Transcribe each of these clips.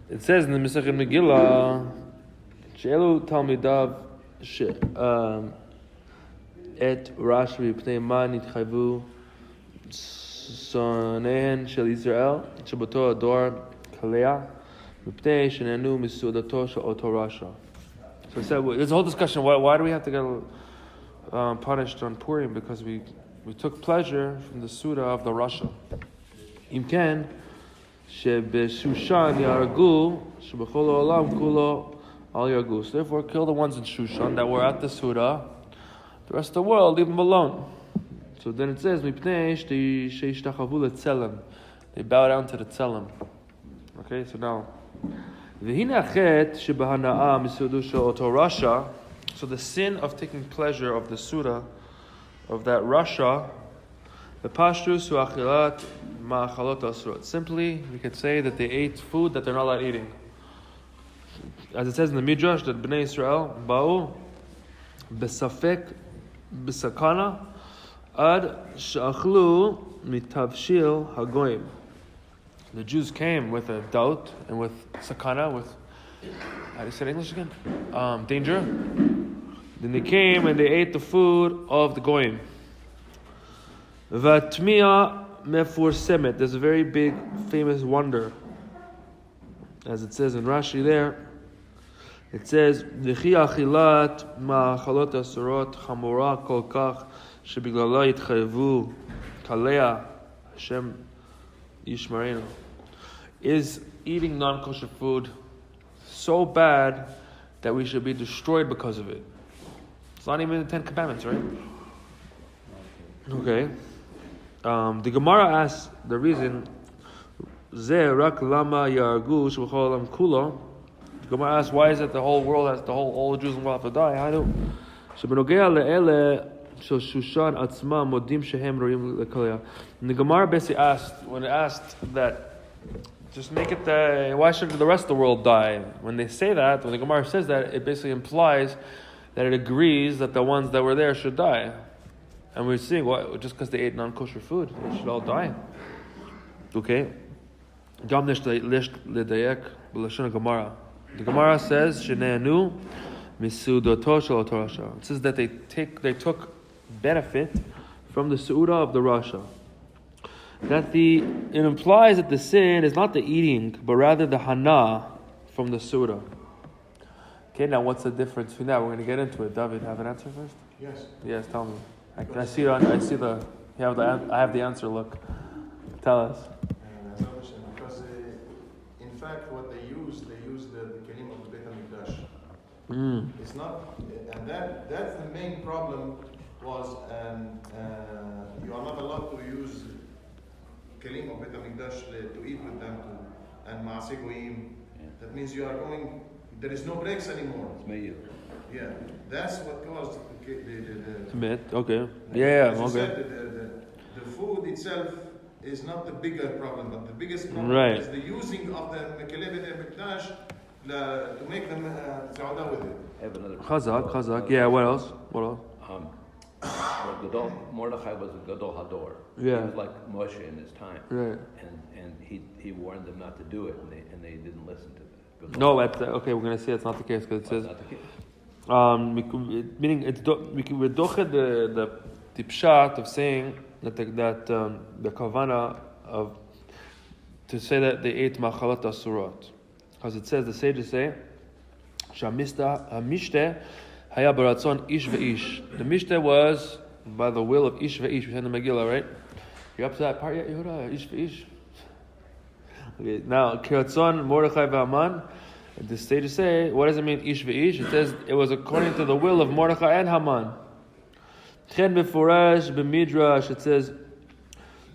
It says in the Masechet Megillah, She'elu Talmidav et Rashi Pnei Ma Nitchayvu Sonehen Shel Yisrael Shebato Ador Kalea Pnei Shenenu Misudato Shel Oto Rasha. So I said, there's a whole discussion. Why do we have to get punished on Purim? Because we took pleasure from the Suda of the Rasha. Imken Shebeshushan Yaragu Shebechol Olam Kulo Al Yaragu. So therefore, kill the ones in Shushan that were at the Suda. The rest of the world, leave them alone. So then it says, Mipnei sheishtachavul etzelem. They bow down to the tzelem. Okay, so now, v'hine achet shebahana'a misudu shel oto rasha. So the sin of taking pleasure of the Suda, of that Rasha, the pashtus hu achilat ma'achalot asrot. Simply, we could say that they ate food that they're not allowed eating. As it says in the Midrash, that Bnei Israel ba'u besafek besakana ad she'achlu mitavshil hagoyim. The Jews came with a doubt and with sakana, with, how do you say it in English again? Danger. Then they came and they ate the food of the goyim. Vatmiya mefursemet. There's a very big, famous wonder. As it says in Rashi there, it says, V'chi achilat ma'achalot asurot chamora kol kach shebiglala yitchayevu kalea Hashem yishmarenu. Is eating non-kosher food so bad that we should be destroyed because of it? It's not even in the 10 Commandments, right? Okay. The Gemara asks the reason. Zeh rak lama yargu shebechol olam kulo. The Gemara asks, why is it the whole world has all the Jews in the world have to die? I know. Shebenogea le'ele shel Shushan atzma modim shehem roim lekalea. And the Gemara basically asked, when it asked that, just make it why should the rest of the world die? When they say that, when the Gemara says that, it basically implies that it agrees that the ones that were there should die. And we're seeing, what, just because they ate non-kosher food, they should all die. Okay. The Gemara says, Sheneanu misudoto shel oto rasha. It says that they took benefit from the Su'uda of the Rasha. That it implies that the sin is not the eating, but rather the hana from the Su'uda. Okay, now what's the difference between that? We're going to get into it. David, have an answer first? Yes. Yes, tell me. I have the answer, look. Tell us. Because in fact what they use the kelim of the Beit HaMikdash. It's not, and that's the main problem was, you are not allowed to use kelim of Beit HaMikdash to eat with them, and ma'aseh goyim. That means you are going, there is no breaks anymore. It's me. Yeah, that's what caused the okay. Yeah, okay. Said, the food itself is not the bigger problem, but the biggest problem is the using of the Mekeleh Beit HaMikdash to make them Zaudah with it. I have another. Chazak. Yeah, what else? Mordechai was a Gadol Hador. Yeah. He was like Moshe in his time. Right. And he warned them not to do it, and they didn't listen to it. No, okay, we're going to say it's not the case because it says. Not the case. Meaning we're dochet the pshat of saying that the kavana of to say that they ate machalat asurot, because it says the sages say hamishte haya baratzon ish ve'ish. The mishte was by the will of ish ve'ish. We had the Megillah, right? You up to that part yet, Yehuda? Ish ve'ish. Okay, now kiratzon Mordechai v'Haman. The sages say, what does it mean, ish ve'ish? It says it was according to the will of Mordechai and Haman. Chen befurash b'midrash, it says,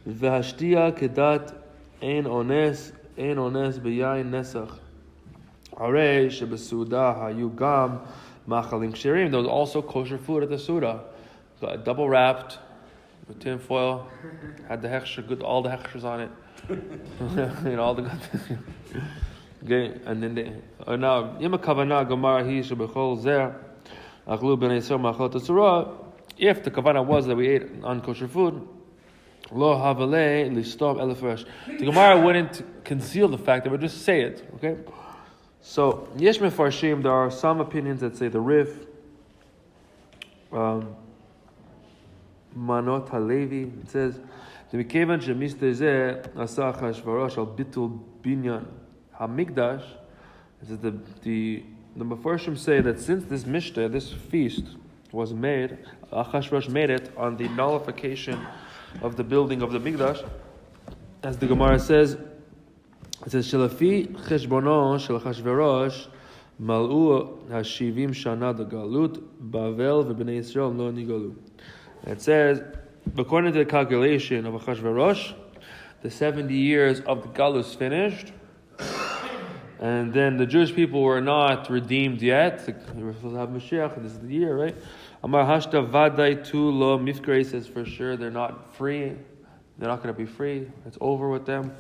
v'hashtiya kedat ein ones b'yayin nesach. Harei shebesuda hayu gam machalim ksherim. There was also kosher food at the Suda. Double wrapped with tin foil. Had the hechsher, all the hechshers on it. All the good things. Okay, and then now Yom Kavana Gemara Hi Shebechol Zer Achlu Bnei Yisrael Machalot Asurah. If the kavana was that we ate unkosher food, Lo havale listom elefresh. The Gemara wouldn't conceal the fact; they would just say it. Okay. So yesh mefarshim. There are some opinions that say the rif. Manot Halevi. It says the Mikevan shemistezeh asa Achashvarosh al bitul binyan hamikdash. It says the Mefarshim say that since this Mishnah, this feast, was made, Achashvarosh made it on the nullification of the building of the Mikdash, as the Gemara says, it says, Shelafi cheshbono shel Achashvarosh mal'u hashivim shana da galut Bavel v'bnei Yisrael lo nigalu. It says, according to the calculation of Achashvarosh, the 70 years of the galus finished, and then the Jewish people were not redeemed yet. They were supposed to have Mashiach, and this is the year, right? Amar hashta vaday tu lo mifkei says for sure they're not free. They're not going to be free. It's over with them.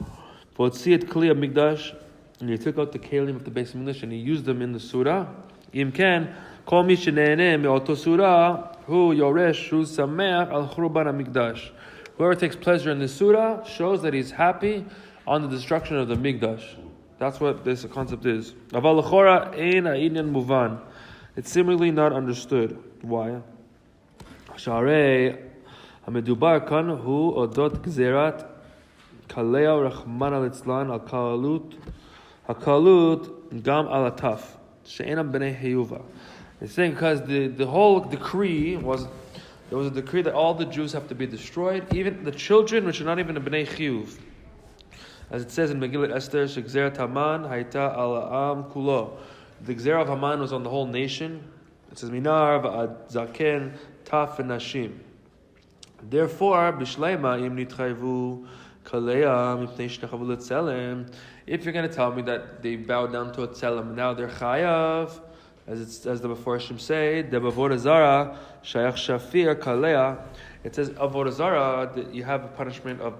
V'otzi et kli hamikdash, and he took out the kelim of the Beis Hamikdash and he used them in the surah. Im ken kol mi sheneheneh me'oto surah hu yoresh hu sameach al churban hamikdash. Whoever takes pleasure in the surah shows that he's happy on the destruction of the Mikdash. That's what this concept is. Aval l'chora ein ha'inyan muvan. It's similarly not understood. Why? Sharei hamedubar kan hu odot gzerat kaleo rachmana litzlan al kalut gam al ataf she'enam b'nei heyuva. It's saying because the whole decree was, there was a decree that all the Jews have to be destroyed, even the children which are not even a b'nei chiyuv. As it says in Megillat Esther, Shegzerat Haman Haita al Am Kulo. The Gzera of Haman was on the whole nation. It says Minar v'ad Zaken Taf v'Nashim. Therefore, Bishleima im nitchayvu Kaleya mipnei shnechavu letzelem. If you're going to tell me that they bowed down to a tzelem, now they're chayav, as the Mefarshim say, the Avodah Zara Shayach Shafir Kaleya. It says Avodah Zara that you have a punishment of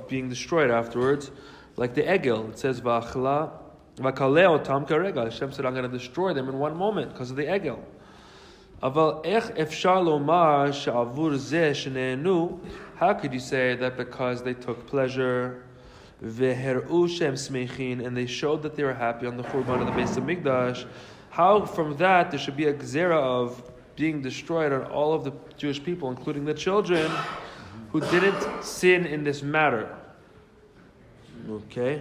being destroyed afterwards, like the egel. It says V'achla v'kaleo tam karega. Hashem said, I'm going to destroy them in one moment because of the egel. Aval ech efshar lomar she'avur zeh shenehenu. How could you say that because they took pleasure, v'her'u shem smechin, and they showed that they were happy on the Churban of the Beis Hamikdash? How from that there should be a gzera of being destroyed on all of the Jewish people, including the children, who didn't sin in this matter? Okay.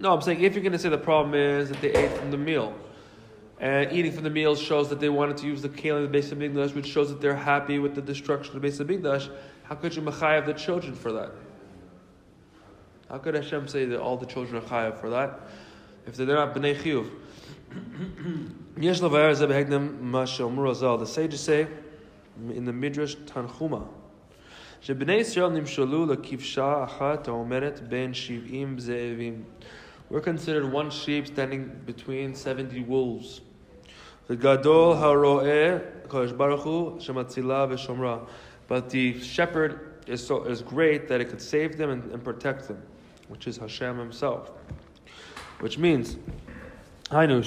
No, I'm saying if you're going to say the problem is that they ate from the meal, and eating from the meal shows that they wanted to use the kelim of the Beis Hamikdash, which shows that they're happy with the destruction of the Beis Hamikdash, how could you machayev the children for that? How could Hashem say that all the children are chayav for that if they're not b'nei chiyuv? The sages say in the Midrash Tanchuma, שבני ישראל נמשלו לכבשה אחת העומדת בין 70 זאבים. We're considered one sheep standing between 70 wolves. וגדול הרועה הקדוש ברוך הוא שמצילה ושומרה. But the shepherd is great that it could save them and protect them, which is Hashem himself. Which means, היינו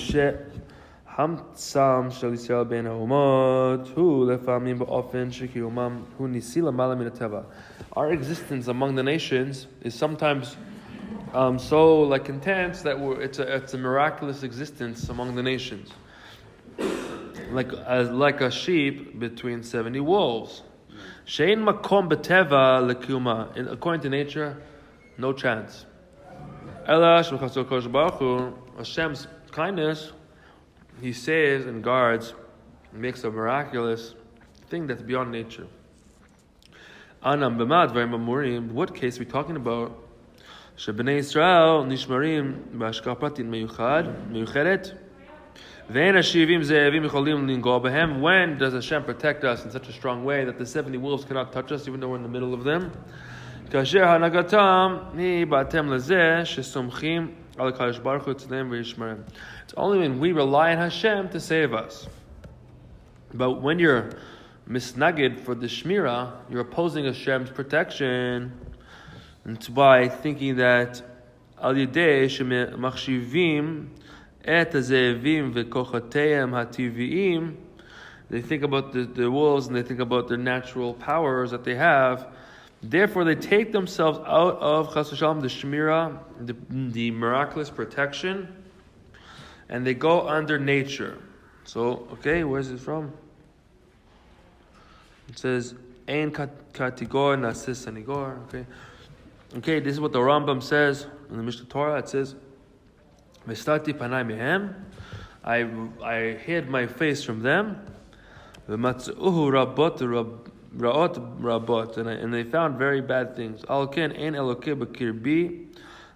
שהמצם של ישראל בין האומות הוא לפעמים באופן שקיומם הוא ניסי למעלה מן הטבע. Our existence among the nations is sometimes so like intense that it's a miraculous existence among the nations, like a sheep between 70 wolves. Shein makom b'teva lekuma. According to nature, no chance. Elash v'chasol kodesh baruch hu, Hashem's kindness, He saves and guards, makes a miraculous thing that's beyond nature. Anam b'mad v'ayim amurim. What case are we talking about? Shebnei Yisrael nishmarim b'ashkar pratit meyuchedet. Ve'en hashivim ze'evim yicholim lingo b'hem. When does Hashem protect us in such a strong way that the 70 wolves cannot touch us, even though we're in the middle of them? Kasher hanagatam ni ba'atem lezeh shesomchim al kadosh baruch hu tzneim v'yishmarem. It's only when we rely on Hashem to save us. But when you're misnagid for the shmira, you're opposing Hashem's protection. And it's by thinking that al yidei shemachshivim et haze'evim v'kochateim hativiim They think about the wolves and they think about their natural powers that they have. Therefore, they take themselves out of Chas v'Shalom, the Shemira, the miraculous protection, and they go under nature. So, okay, where's it from? It says, Ein katigor nasis anigor. Okay, this is what the Rambam says in the Mishnah Torah. It says, Vestati panai mehem. I hid my face from them. V'matzuhu ra'ot rabot, and they found very bad things. Al ken ein elokei b'kirbi.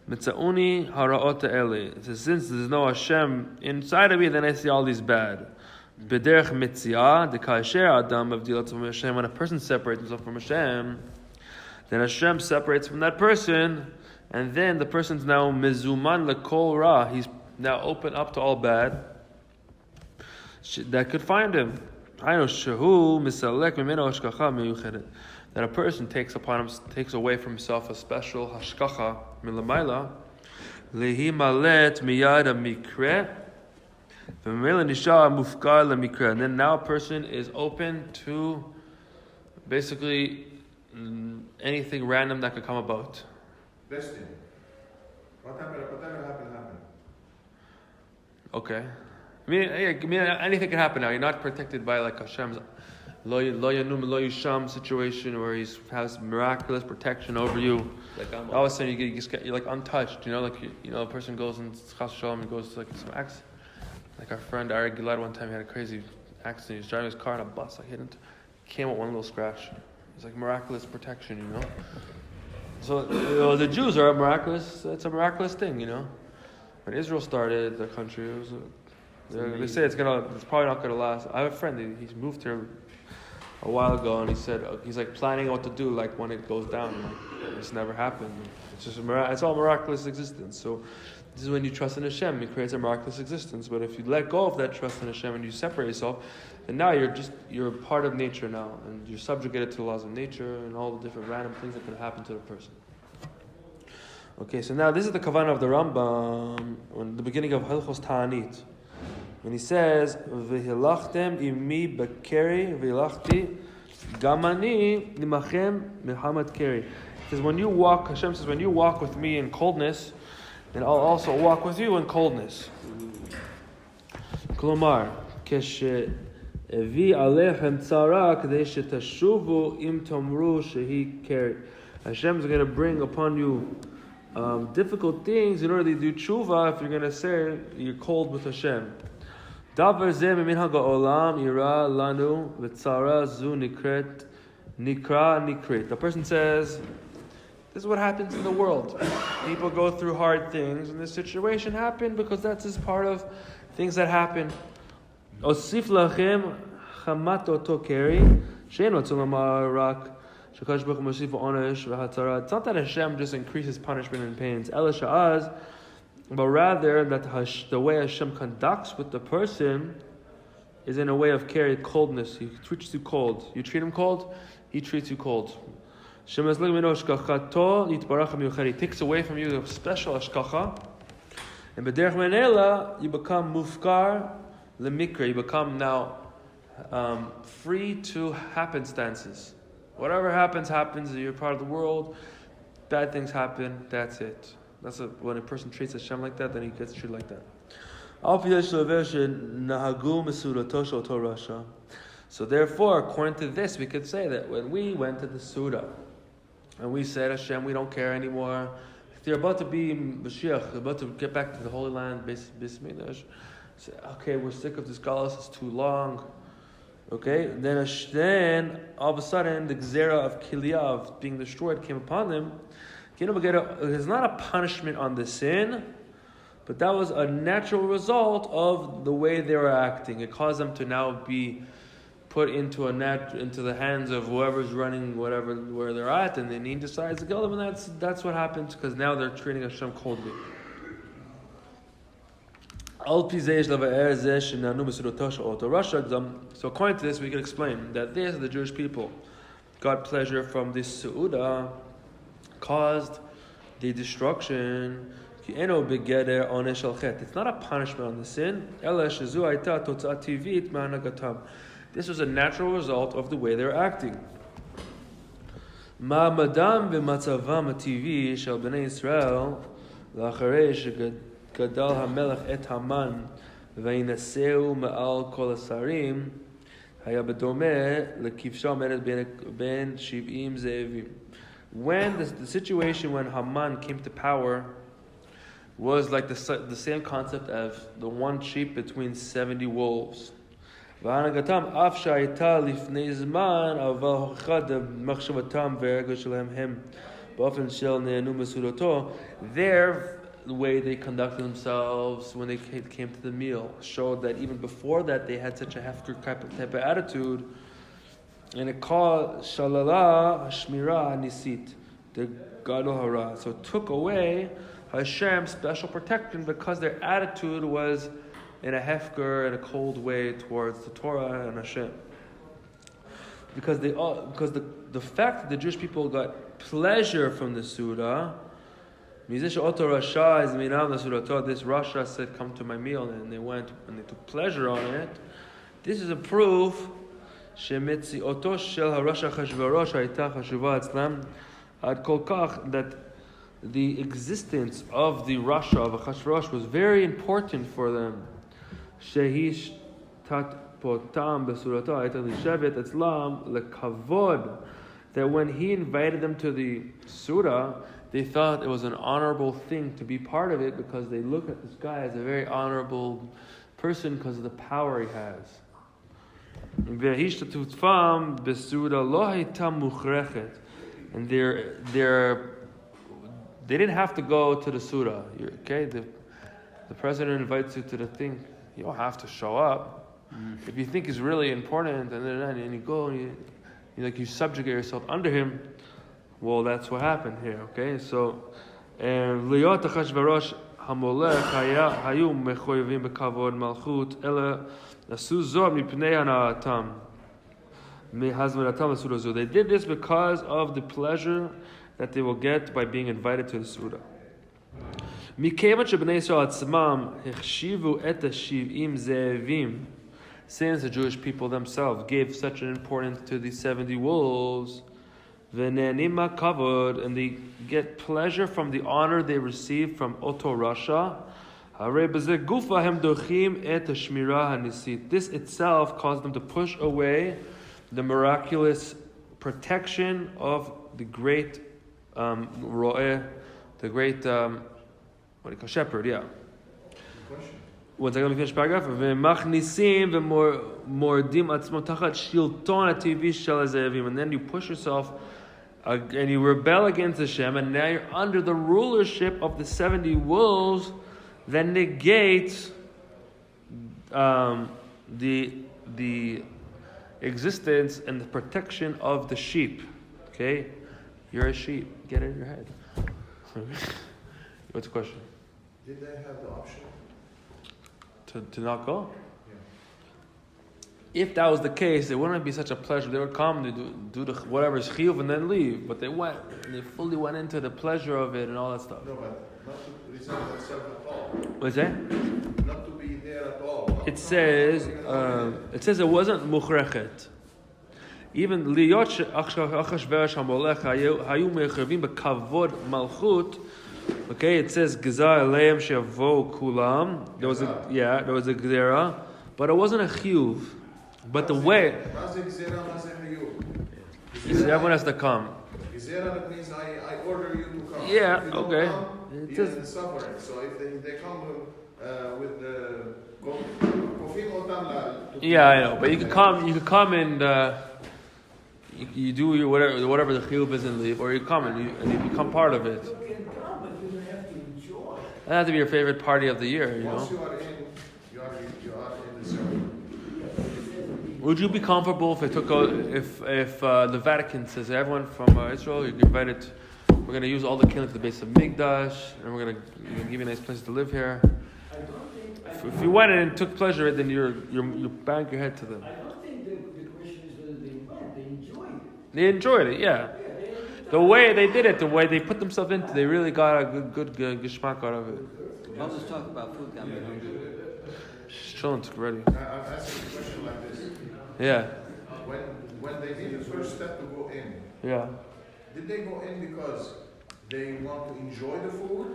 Mitzauni haraot ele. It says, since there's no Hashem inside of me, then I see all these bad. B'derech mitziah, the kasher adam of dilat from Hashem. When a person separates himself from Hashem, then Hashem separates from that person, and then the person's now mizuman lekol ra. He's now open up to all bad that could find him. That a person takes away from himself a special hashkacha milamayla, lehi malet miyad mikre, and then now a person is open to basically anything random that could come about. Destiny. Whatever happened. Okay. I mean, anything can happen now. You're not protected by like Hashem's lo yanum lo yisham situation where He has miraculous protection over you. Like all of a sudden you're like untouched. You know, like a person goes and Chas v'Shalom and goes to like some accident. Like our friend Ari Gilad one time, he had a crazy accident. He was driving his car on a bus. Like he came with one little scratch. It's like miraculous protection, you know. So the Jews are miraculous. It's a miraculous thing, you know. When Israel started the country, they say it's probably not gonna last. I have a friend. He's moved here a while ago, and he said he's like planning what to do like when it goes down. Like it's never happened. It's just it's all miraculous existence. So this is when you trust in Hashem. It creates a miraculous existence. But if you let go of that trust in Hashem and you separate yourself, then now you're part of nature now, and you're subjugated to the laws of nature and all the different random things that can happen to the person. Okay, so now this is the kavanah of the Rambam in the beginning of Hilchos Ta'anit, when he says, "V'hilachtem imi b'keri v'hilachti gamani nimachem milhamat keri." He says, when you walk, Hashem says, when you walk with me in coldness, then I'll also walk with you in coldness. Klomar, keshevi alechem tzara k'dei shetashuvu im tomru shehi keri. Hashem is going to bring upon you difficult things in order to do tshuva if you're going to say you're cold with Hashem. Davar zeh miminhag ha'olam ira lanu v'tzara zu nikret. The person says, this is what happens in the world. People go through hard things, and this situation happened because that's just part of things that happen. Osif lachem chamat oto keri she'en ratzon lamar rak. It's not that Hashem just increases punishment and pains, but rather that the way Hashem conducts with the person is in a way of carried coldness. He treats you cold. You treat him cold, He treats you cold. He takes away from you the special ashkacha, and b'derech menela you become mufkar lemikra. You become now free to happenstances. Whatever happens. You're part of the world. Bad things happen. That's it. When a person treats Hashem like that, then he gets treated like that. So therefore, according to this, we could say that when we went to the Suda, and we said, Hashem, we don't care anymore. They're about to be Mashiach. They're about to get back to the Holy Land, Bismillah. Say, okay, we're sick of this galus. It's too long. Okay, then all of a sudden the gzera of Kiliav being destroyed came upon them. It's not a punishment on the sin, but that was a natural result of the way they were acting. It caused them to now be put into the hands of whoever's running where they're at, and then he decides to kill them, and that's what happens because now they're treating Hashem coldly. So according to this, we can explain that this, the Jewish people, got pleasure from this Seudah, caused the destruction. It's not a punishment on the sin. This was a natural result of the way they were acting. Ma'amadam v'matzavam ha'tivi shel b'nei Yisrael la'acharei shegadal ha'melech et Haman v'yinaseu ma'al kol hasarim haya b'domeh lekivsha omedet ben 70 ze'evim. When the situation when Haman came to power was like the same concept as the one sheep between 70 wolves. והנהגתם אף שהייתה לפני זמן, אבל הוכחת מחשבתם והרגש שלהם הם באופן של נהנו מסעודתו. Their way they conducted themselves when they came to the meal showed that even before that they had such a hefker type of attitude. And it called shalala shmira nisit, the gadol hara. So it took away Hashem's special protection because their attitude was in a hefker and a cold way towards the Torah and Hashem. Because the fact that the Jewish people got pleasure from the Surah, this Rasha said, come to my meal, and they went and they took pleasure on it. This is a proof that the existence of the Rasha of Achashverosh was very important for them. Shehish tat potam besurata ayta lishavet etzlam lekavod. That when he invited them to the surah, they thought it was an honorable thing to be part of it because they look at this guy as a very honorable person because of the power he has. And they didn't have to go to the surah. Okay, the president invites you to the thing. You don't have to show up. If you think it's really important, and you go and you subjugate yourself under him, well, that's what happened here. Okay, so Liyot Achashverosh Hamolech hayu mechoyevim bekavod malchut ela asu zo mipnei hanaatam mehazmanatam l'surah zo. They did this because of the pleasure that they will get by being invited to the surah. Mikevan shebnei Yisrael atzmam hechshivu et hashivim ze'evim. Since the Jewish people themselves gave such an importance to the 70 wolves, v'ne'anima kavod, and they get pleasure from the honor they receive from Oto Rasha. Harei b'zeh gufa hem dochim et hashmira hanisit. This itself caused them to push away the miraculous protection of the great ro'eh, the great shepherd, yeah. Once I let me finish paragraph. V'machnisim v'mordim atzmo tachat shilton hativi shel haze'evim. And then you push yourself and you rebel against Hashem, and now you're under the rulership of the 70 wolves. Then negates the existence and the protection of the sheep. Okay, you're a sheep. Get it in your head. What's the question? Did they have the option? To not go? Yeah. If that was the case, it wouldn't be such a pleasure. They would come to do the whatever's chiyuv and then leave. But they went, and they fully went into the pleasure of it and all that stuff. No, but not to present themselves at all. What's that? Not to be there at all. It says it wasn't muchrechet. Even liyot achashverosh hamolech hayu mechavim bekavod malchut. Okay, it says Gezar Aleim Shevo Kulam. There was a Gezerah, but it wasn't a chiyuv. But the way everyone has to come. Gezerah means I order you to come. Yeah, okay. It says suffering. So if they come with the kofim otam. Yeah, I know. But you could come and you do your whatever the chiyuv is and leave, or you come and you become part of it. That has to be your favorite party of the year, you know. Once you are in the circle. Would you be comfortable if the Vatican says everyone from Israel, you're invited? We're going to use all the kelim for the base of Migdash, and we're going to give you a nice place to live here. If you went in and took pleasure in it, then you bang your head to them. I don't think the question is whether they went. They enjoyed it. They enjoyed it, yeah. The way they did it, the way they put themselves into, they really got a good geschmack out of it. I'll just talk about food. Chilling, ready. I'm asking a question like this. Yeah. When they did the first step to go in, Yeah. did they go in because they want to enjoy the food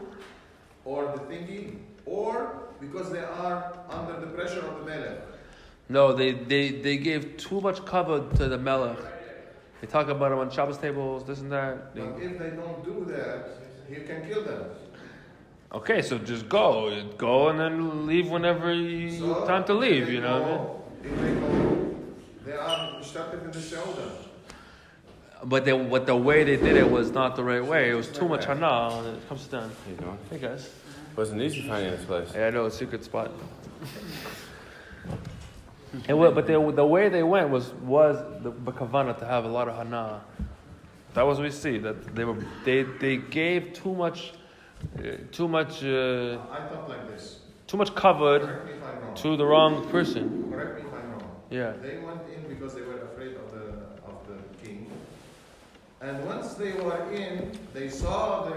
or the thingy, or because they are under the pressure of the melech? No, they gave too much cover to the melech. They talk about him on Shabbos tables, this and that. But if they don't do that, he can kill them. Okay, so just go and then leave whenever you time to leave. You know what I mean? If they go, they are started in the shoulder. But the way they did it was not the right way. It was too much hana, and it comes down. How you doing? Hey guys. Wasn't easy finding this place. Yeah, I know, it's a secret spot. But the way they went was the kavana to have a lot of hana. That was what we see, that they gave too much. I thought like this. Too much covered Correct me if I'm wrong. to the wrong person. Correct me if I'm wrong. Yeah. They went in because they were afraid of the king. And once they were in, they saw the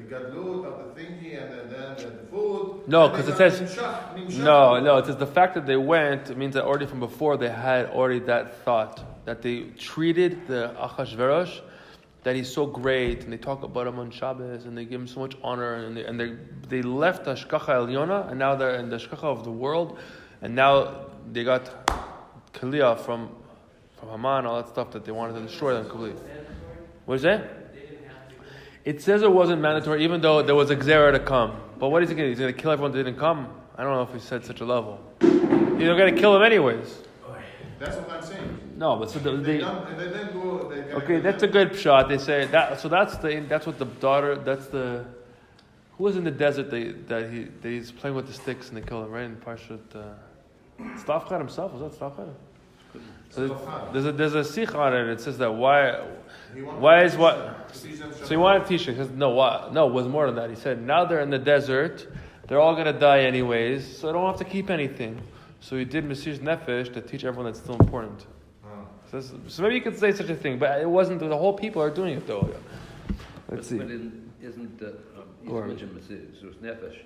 gadlut of the thingy and then the food. No, because it says no. It says the fact that they went means that already from before they had already that thought that they treated the Achashverosh, that he's so great, and they talk about him on Shabbos, and they give him so much honor, and they left the Shkacha Elyona, and now they're in the Shkacha of the world, and now they got Kaliyah from Haman and all that stuff that they wanted to destroy them completely. What is that? It says it wasn't mandatory, even though there was a Gzera to come. But what is he going to do? He's going to kill everyone that didn't come? I don't know if he said such a level. You're going to kill them anyways. That's what I'm saying. No, but so They didn't go. okay, that's a good shot. They say that. So that's what the daughter. That's the who was in the desert. He's playing with the sticks and they kill him right in Parshat. Stavchad himself, was that Stavchad? So there's a Sicha on it. It says that why is what? So he wanted to teach it because no, it was more than that. He said now they're in the desert, they're all gonna die anyways, so I don't have to keep anything. So he did Mesiras Nefesh to teach everyone that's still important. So maybe you could say such a thing, but it wasn't. The whole people are doing it though. Let's see. But isn't you mentioned Mesiras Nefesh?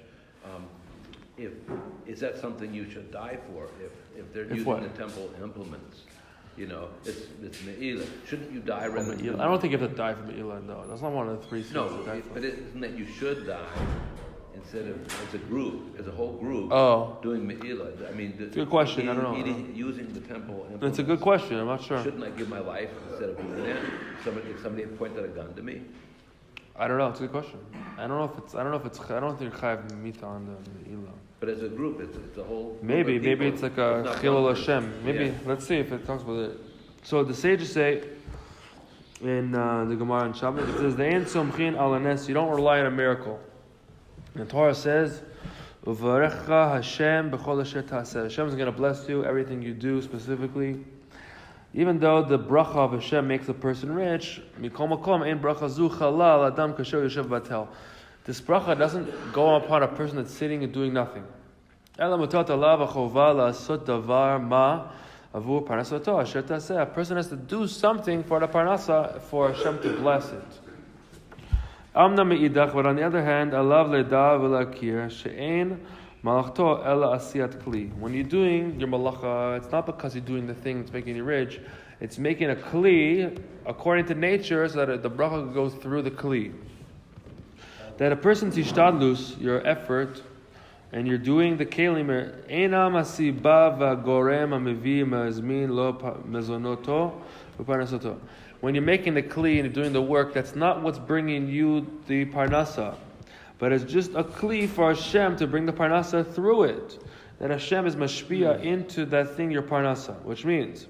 Is that something you should die for? If they're using what? the temple implements, it's Me'ilah. Shouldn't you die rather than? I don't think you have to die for Me'ilah. No, that's not one of the three things. No, but isn't that you should die instead of as a group, as a whole group, doing Me'ilah? I mean, it's a good question. I don't know. Using the temple implements. It's a good question. I'm not sure. Shouldn't I give my life instead of doing that? If somebody had pointed a gun to me. I don't know. It's a good question. I don't think Chayav Mita on the Me'ilah. But as a group, it's a whole. Maybe it's like a Chilul Hashem. Maybe let's see if it talks about it. So the sages say in the Gemara and Shabbos, it says, "De'en somchin al Ness." You don't rely on a miracle. And the Torah says, "Uvarecha Hashem b'chol asher ta'aseh." Hashem is going to bless you everything you do specifically. Even though the bracha of Hashem makes a person rich, mikol makom ein bracha zu chalal adam kasher yoshev batel. This bracha doesn't go upon a person that's sitting and doing nothing. A person has to do something for the parnasa for Hashem to bless it. But on the other hand, when you're doing your malacha, it's not because you're doing the thing that's making you rich. It's making a kli according to nature, so that the bracha goes through the kli. That a person's ishtadlus, your effort, and you're doing the kelim, when you're making the kli and you're doing the work, that's not what's bringing you the parnasa, but it's just a kli for Hashem to bring the parnasa through it. That Hashem is mashpia into that thing, your parnasa, which means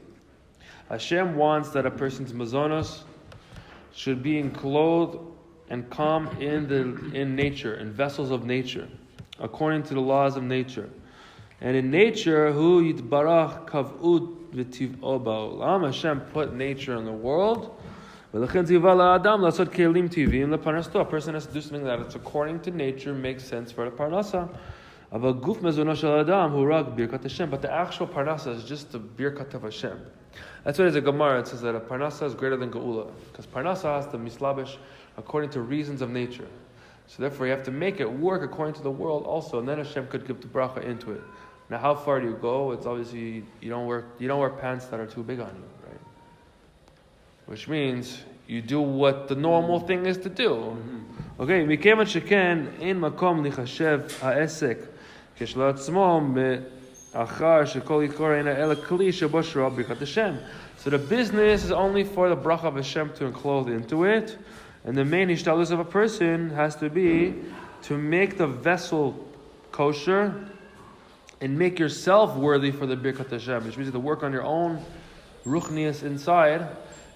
Hashem wants that a person's mazonos should be enclosed and come in nature, in vessels of nature, according to the laws of nature. And in nature, hu yitbarach kavut v'tiv'o ba'olam. Hashem put nature in the world. A person has to do something that it's according to nature, makes sense for the parnasa. But the actual parnasa is just the birkat of Hashem. That's why there's a Gemara. It says that a parnasa is greater than geula, because parnasa has to mislabish according to reasons of nature. So therefore, you have to make it work according to the world also, and then Hashem could give the bracha into it. Now, how far do you go? It's obviously you don't wear pants that are too big on you, right? Which means you do what the normal thing is to do. Okay, מכיוון שכן אין מקום לחשב העסק כשלעצמו מאחר שכל עיקר אינה אלא כלי שבו שורה ברכת השם. So the business is only for the bracha of Hashem to enclose into it, and the main ishtalus of a person has to be to make the vessel kosher and make yourself worthy for the birkat Hashem, which means to work on your own ruchnius inside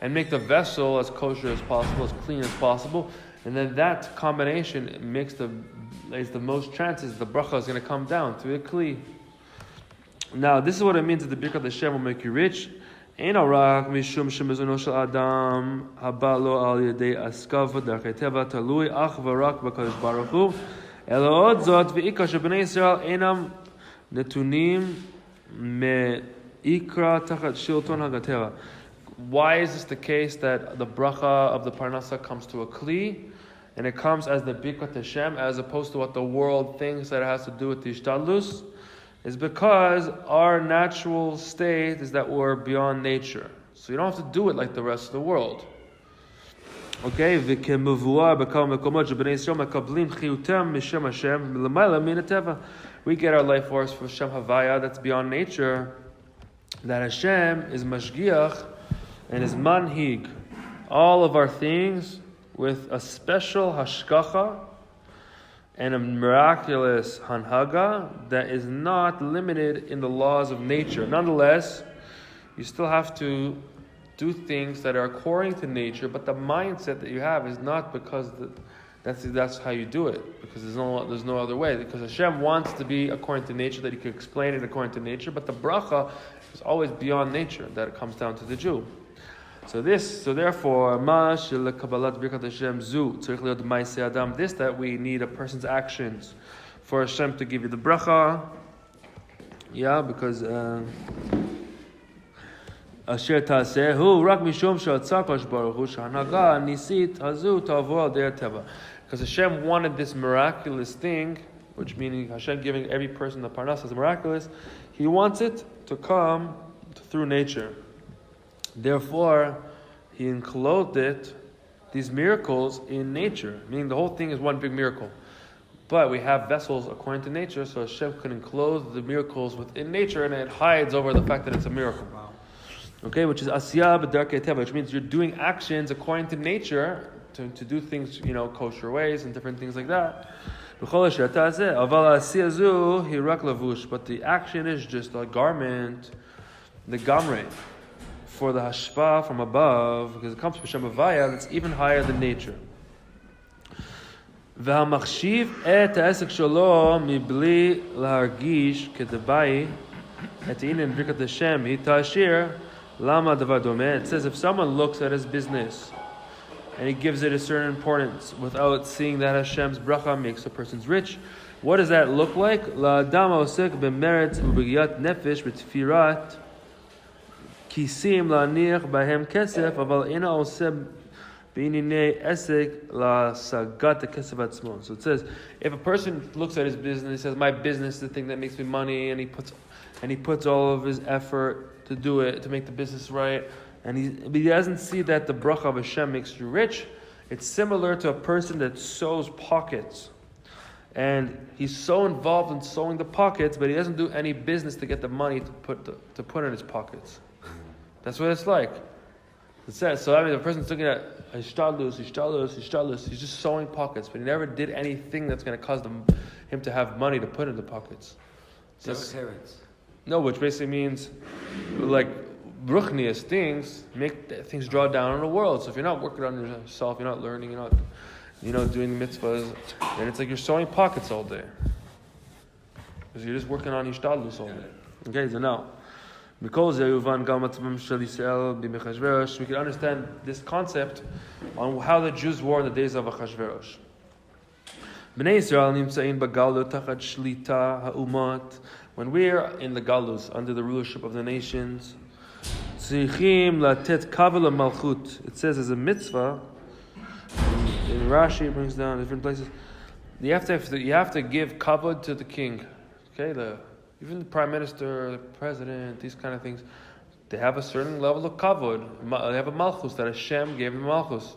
and make the vessel as kosher as possible, as clean as possible, and then that combination makes the most chances the bracha is going to come down to a kli. Now, this is what it means that the birkat Hashem will make you rich. אין רק משום שמזונו של אדם הבא לו על ידי עסקיו ודרכי טבע תלוי אך ורק בקדוש ברוך הוא, אלא עוד זאת ועיקר שבני ישראל אינם נתונים מעיקר תחת שלטון הטבע. Why is this the case that the bracha of the parnasa comes to a kli and it comes as the birkat Hashem as opposed to what the world thinks that it has to do with the ishtadlus? Is because our natural state is that we're beyond nature. So you don't have to do it like the rest of the world. Okay? We get our life force from Hashem Havaya, that's beyond nature. That Hashem is mashgiach and is manhig all of our things with a special hashgacha and a miraculous hanhaga that is not limited in the laws of nature. Nonetheless, you still have to do things that are according to nature, but the mindset that you have is not because that's how you do it, because there's no other way. Because Hashem wants to be according to nature, that He can explain it according to nature, but the bracha is always beyond nature, that it comes down to the Jew. So therefore, this that we need a person's actions for Hashem to give you the bracha. Yeah, because Asher Tasehu Rak Mishum Shatzakash Baruch Hu Shanaga Nisit Hazu Tavor Der Teva. Because Hashem wanted this miraculous thing, which meaning Hashem giving every person the parnas is miraculous. He wants it to come through nature. Therefore, He enclosed these miracles in nature, meaning the whole thing is one big miracle. But we have vessels according to nature, so Hashem can enclose the miracles within nature, and it hides over the fact that it's a miracle. Okay, which is asiyah b'darkei teva, which means you're doing actions according to nature to do things, kosher ways and different things like that. But the action is just a garment, the gamre, for the hashpa from above, because it comes from Hashem Havaya, that's even higher than nature. והמחשיב את העסק שלו מבלי להרגיש כדבעי את העניין ברכת השם היא תעשיר. למה הדבר דומה? It says if someone looks at his business and he gives it a certain importance without seeing that Hashem's bracha makes a person's rich, what does that look like? לאדם העוסק במרץ ובגיית נפש בתפירת כיסים להניח בהם כסף, אבל אינו עושה בענייני עסק להשגת הכסף עצמו. So it says, if a person looks at his business, he says, my business is the thing that makes me money, and he puts all of his effort to do it, to make the business right, but he doesn't see that the bracha of Hashem makes you rich. It's similar to a person that sews pockets. And he's so involved in sewing the pockets, but he doesn't do any business to get the money to put in his pockets. That's what it's like. It says, so the person's looking at ishtadlus, he's just sewing pockets, but he never did anything that's going to cause him to have money to put in the pockets. So no, which basically means, like, ruchnius things make things draw down on the world. So if you're not working on yourself, you're not learning, you're not, doing mitzvahs, then it's like you're sewing pockets all day. Because you're just working on ishtadlus all day. Okay, so now, we can understand this concept on how the Jews were in the days of Achashverosh. When we are in the galus, under the rulership of the nations, it says as a mitzvah, in Rashi it brings down different places, you have to give kavod to the king. Okay, Even the prime minister, the president, these kind of things, they have a certain level of kavod. They have a malchus that Hashem gave them malchus.